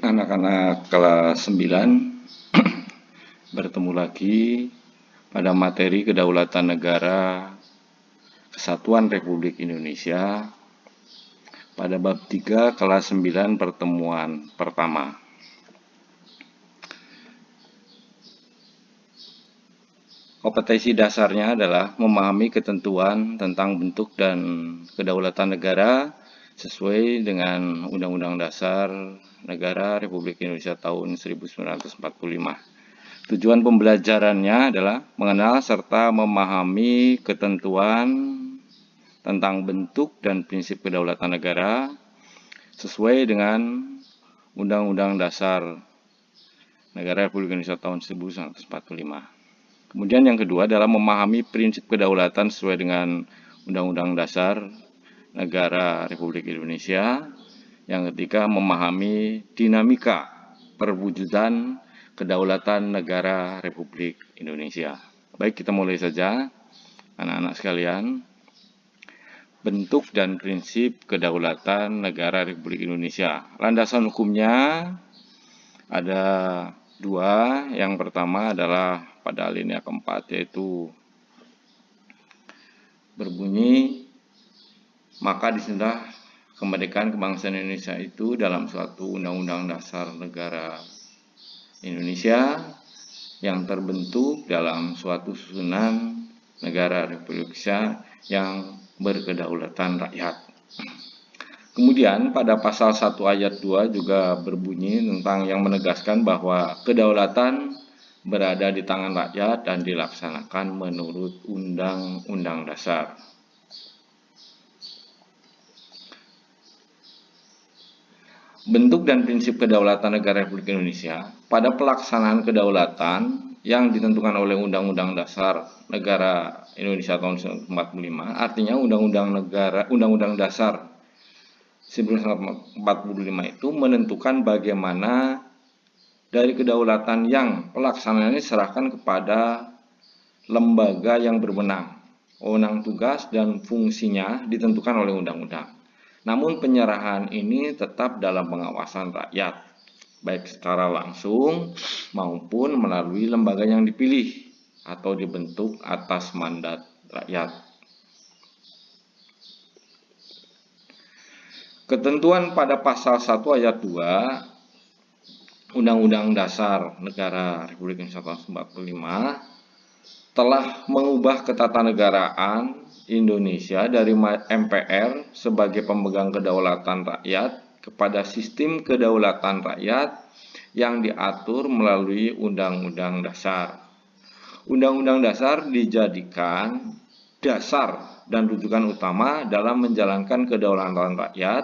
Anak-anak kelas 9 bertemu lagi pada materi kedaulatan negara Kesatuan Republik Indonesia pada bab 3 kelas 9 pertemuan pertama. Kompetensi dasarnya adalah memahami ketentuan tentang bentuk dan kedaulatan negara sesuai dengan Undang-Undang Dasar Negara Republik Indonesia tahun 1945. Tujuan pembelajarannya adalah mengenal serta memahami ketentuan tentang bentuk dan prinsip kedaulatan negara sesuai dengan Undang-Undang Dasar Negara Republik Indonesia tahun 1945. Kemudian yang kedua adalah memahami prinsip kedaulatan sesuai dengan Undang-Undang Dasar Negara Republik Indonesia. Yang ketiga, memahami dinamika perwujudan kedaulatan negara Republik Indonesia. Baik, kita mulai saja, anak-anak sekalian. Bentuk dan prinsip kedaulatan negara Republik Indonesia. Landasan hukumnya ada dua. Yang pertama adalah pada alinea keempat, yaitu berbunyi, maka disinilah kemerdekaan kebangsaan Indonesia itu dalam suatu undang-undang dasar negara Indonesia yang terbentuk dalam suatu susunan negara Republik Indonesia yang berkedaulatan rakyat. Kemudian pada pasal 1 ayat 2 juga berbunyi tentang yang menegaskan bahwa kedaulatan berada di tangan rakyat dan dilaksanakan menurut Undang-Undang Dasar. Bentuk dan prinsip kedaulatan negara Republik Indonesia pada pelaksanaan kedaulatan yang ditentukan oleh Undang-Undang Dasar Negara Indonesia tahun 1945, artinya Undang-Undang Dasar 1945 itu menentukan bagaimana dari kedaulatan yang pelaksanaannya diserahkan kepada lembaga yang berwenang. Wewenang, tugas, dan fungsinya ditentukan oleh undang-undang. Namun penyerahan ini tetap dalam pengawasan rakyat, baik secara langsung maupun melalui lembaga yang dipilih atau dibentuk atas mandat rakyat. Ketentuan pada pasal 1 ayat 2 Undang-Undang Dasar Negara Republik Indonesia tahun 1945 telah mengubah ketatanegaraan Indonesia dari MPR sebagai pemegang kedaulatan rakyat kepada sistem kedaulatan rakyat yang diatur melalui Undang-Undang Dasar. Undang-Undang Dasar dijadikan dasar dan rujukan utama dalam menjalankan kedaulatan rakyat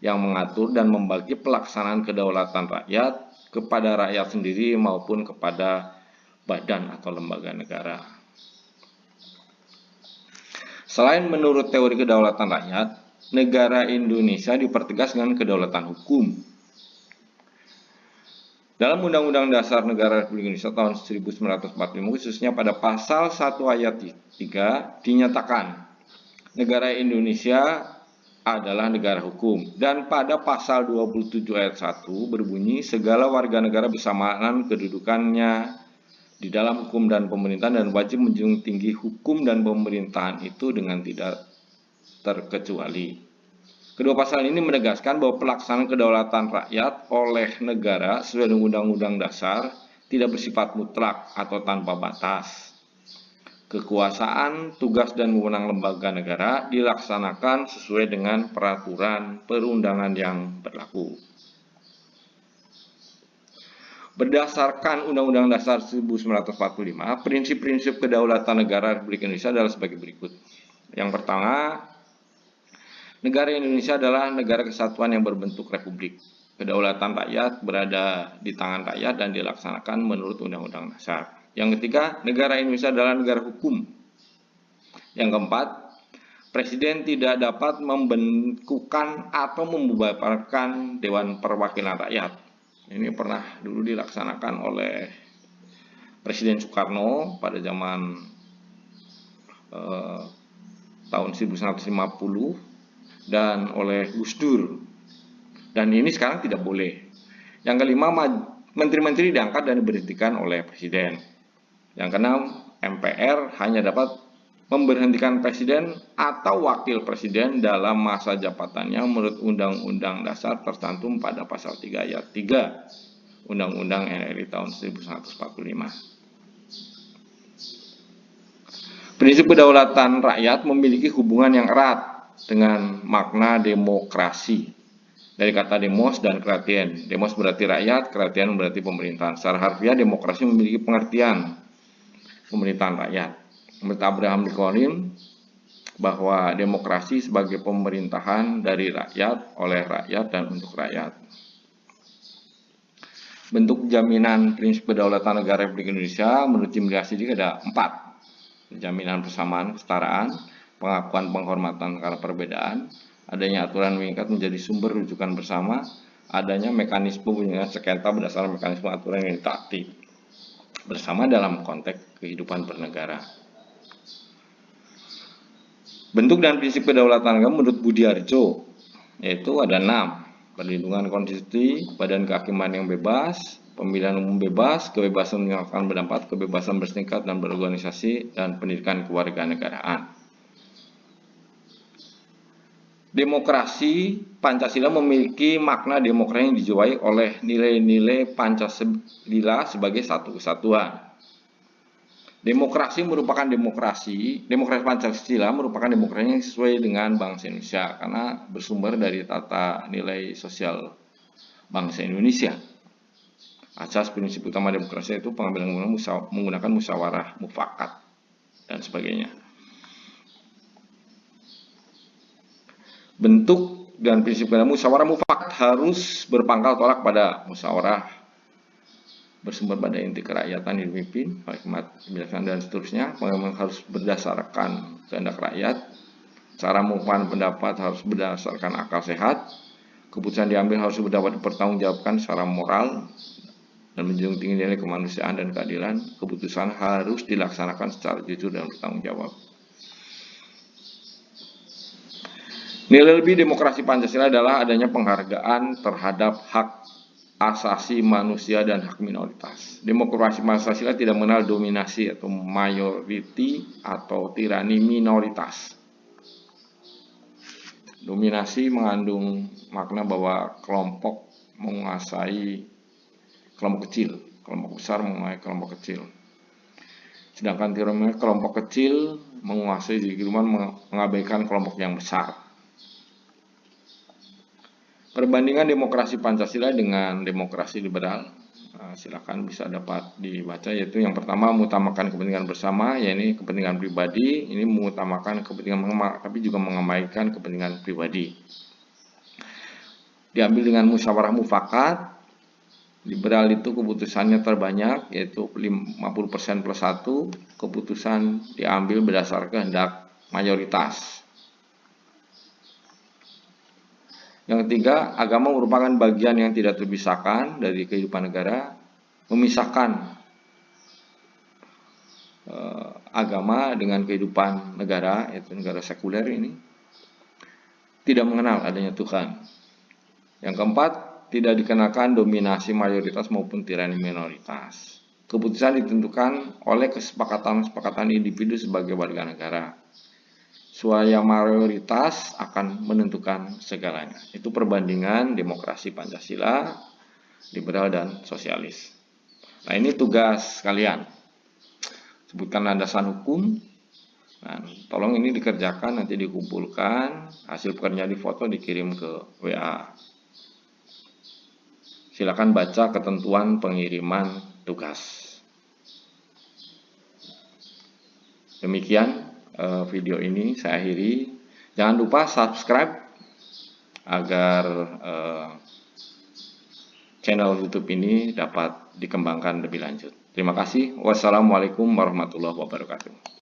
yang mengatur dan membagi pelaksanaan kedaulatan rakyat kepada rakyat sendiri maupun kepada badan atau lembaga negara. Selain menurut teori kedaulatan rakyat, negara Indonesia dipertegas dengan kedaulatan hukum. Dalam Undang-Undang Dasar Negara Republik Indonesia tahun 1945, khususnya pada pasal 1 ayat 3, dinyatakan negara Indonesia adalah negara hukum. Dan pada pasal 27 ayat 1 berbunyi, segala warga negara bersamaan kedudukannya di dalam hukum dan pemerintahan dan wajib menjunjung tinggi hukum dan pemerintahan itu dengan tidak terkecuali. Kedua pasal ini menegaskan bahwa pelaksanaan kedaulatan rakyat oleh negara sesuai dengan Undang-Undang Dasar tidak bersifat mutlak atau tanpa batas. Kekuasaan, tugas, dan wewenang lembaga negara dilaksanakan sesuai dengan peraturan perundangan yang berlaku. Berdasarkan Undang-Undang Dasar 1945, prinsip-prinsip kedaulatan negara Republik Indonesia adalah sebagai berikut. Yang pertama, negara Indonesia adalah negara kesatuan yang berbentuk republik. Kedaulatan rakyat berada di tangan rakyat dan dilaksanakan menurut Undang-Undang Dasar. Yang ketiga, negara Indonesia adalah negara hukum. Yang keempat, Presiden tidak dapat membekukan atau membubarkan Dewan Perwakilan Rakyat. Ini pernah dulu dilaksanakan oleh Presiden Soekarno pada zaman tahun 1950 dan oleh Gus Dur. Dan ini sekarang tidak boleh. Yang kelima, menteri-menteri diangkat dan diberhentikan oleh presiden. Yang keenam, MPR hanya dapat memberhentikan presiden atau wakil presiden dalam masa jabatannya menurut Undang-Undang Dasar tercantum pada pasal 3 ayat 3 Undang-Undang NRI tahun 1945. Prinsip kedaulatan rakyat memiliki hubungan yang erat dengan makna demokrasi. Dari kata demos dan kratien. Demos berarti rakyat, kratien berarti pemerintahan. Secara harfiah, demokrasi memiliki pengertian pemerintahan rakyat. Menurut Abraham Lincoln, bahwa demokrasi sebagai pemerintahan dari rakyat, oleh rakyat, dan untuk rakyat. Bentuk jaminan prinsip kedaulatan negara Republik Indonesia menurut Jimli Sidik ada 4. Jaminan persamaan, kesetaraan, pengakuan penghormatan karena perbedaan, adanya aturan mengikat menjadi sumber rujukan bersama, adanya mekanisme penyelesaian sengketa berdasarkan mekanisme aturan yang ditaati bersama dalam konteks kehidupan bernegara. Bentuk dan prinsip kedaulatan negara menurut Budiarjo yaitu ada 6. Perlindungan konstitusi, badan kehakiman yang bebas, pemilihan umum bebas, kebebasan menyatakan pendapat, kebebasan berserikat dan berorganisasi, dan pendidikan kewarganegaraan. Demokrasi Pancasila memiliki makna demokrasi yang dijiwai oleh nilai-nilai Pancasila sebagai satu kesatuan. Demokrasi Pancasila merupakan demokrasi yang sesuai dengan bangsa Indonesia karena bersumber dari tata nilai sosial bangsa Indonesia. Asas prinsip utama demokrasi itu pengambilan menggunakan musyawarah mufakat dan sebagainya. Bentuk dan prinsip musyawarah mufakat harus berpangkal tolak pada musyawarah bersumber pada inti kerakyatan yang dipimpin, hikmat, kebijaksanaan, dan seterusnya. Memang harus berdasarkan kehendak rakyat. Cara mengungkapkan pendapat harus berdasarkan akal sehat. Keputusan diambil harus dapat dipertanggungjawabkan secara moral dan menjunjung tinggi nilai kemanusiaan dan keadilan. Keputusan harus dilaksanakan secara jujur dan bertanggung jawab. Nilai lebih demokrasi Pancasila adalah adanya penghargaan terhadap hak asasi manusia dan hak minoritas. Demokrasi Pancasila tidak mengenal dominasi atau mayoriti atau tirani minoritas. Dominasi mengandung makna bahwa kelompok menguasai kelompok kecil, kelompok besar menguasai kelompok kecil. Sedangkan tirani kelompok kecil menguasai mengabaikan kelompok yang besar. Perbandingan demokrasi Pancasila dengan demokrasi liberal, silakan bisa dapat dibaca, yaitu yang pertama mengutamakan kepentingan bersama, yaitu kepentingan pribadi, ini mengutamakan kepentingan tapi juga mengabaikan kepentingan pribadi. Diambil dengan musyawarah mufakat, liberal itu keputusannya terbanyak, yaitu 50% plus 1, keputusan diambil berdasarkan kehendak mayoritas. Yang ketiga, agama merupakan bagian yang tidak terpisahkan dari kehidupan negara. Memisahkan agama dengan kehidupan negara, yaitu negara sekuler ini, tidak mengenal adanya Tuhan. Yang keempat, tidak dikenakan dominasi mayoritas maupun tirani minoritas. Keputusan ditentukan oleh kesepakatan individu sebagai warga negara. Suara mayoritas akan menentukan segalanya. Itu perbandingan demokrasi Pancasila, liberal, dan sosialis. Nah, ini tugas kalian. Sebutkan landasan hukum. Nah, tolong ini dikerjakan, nanti dikumpulkan. Hasil pekerjaan difoto, dikirim ke WA. Silakan baca ketentuan pengiriman tugas. Demikian video ini saya akhiri. Jangan lupa subscribe agar channel YouTube ini dapat dikembangkan lebih lanjut. Terima kasih. Wassalamualaikum warahmatullahi wabarakatuh.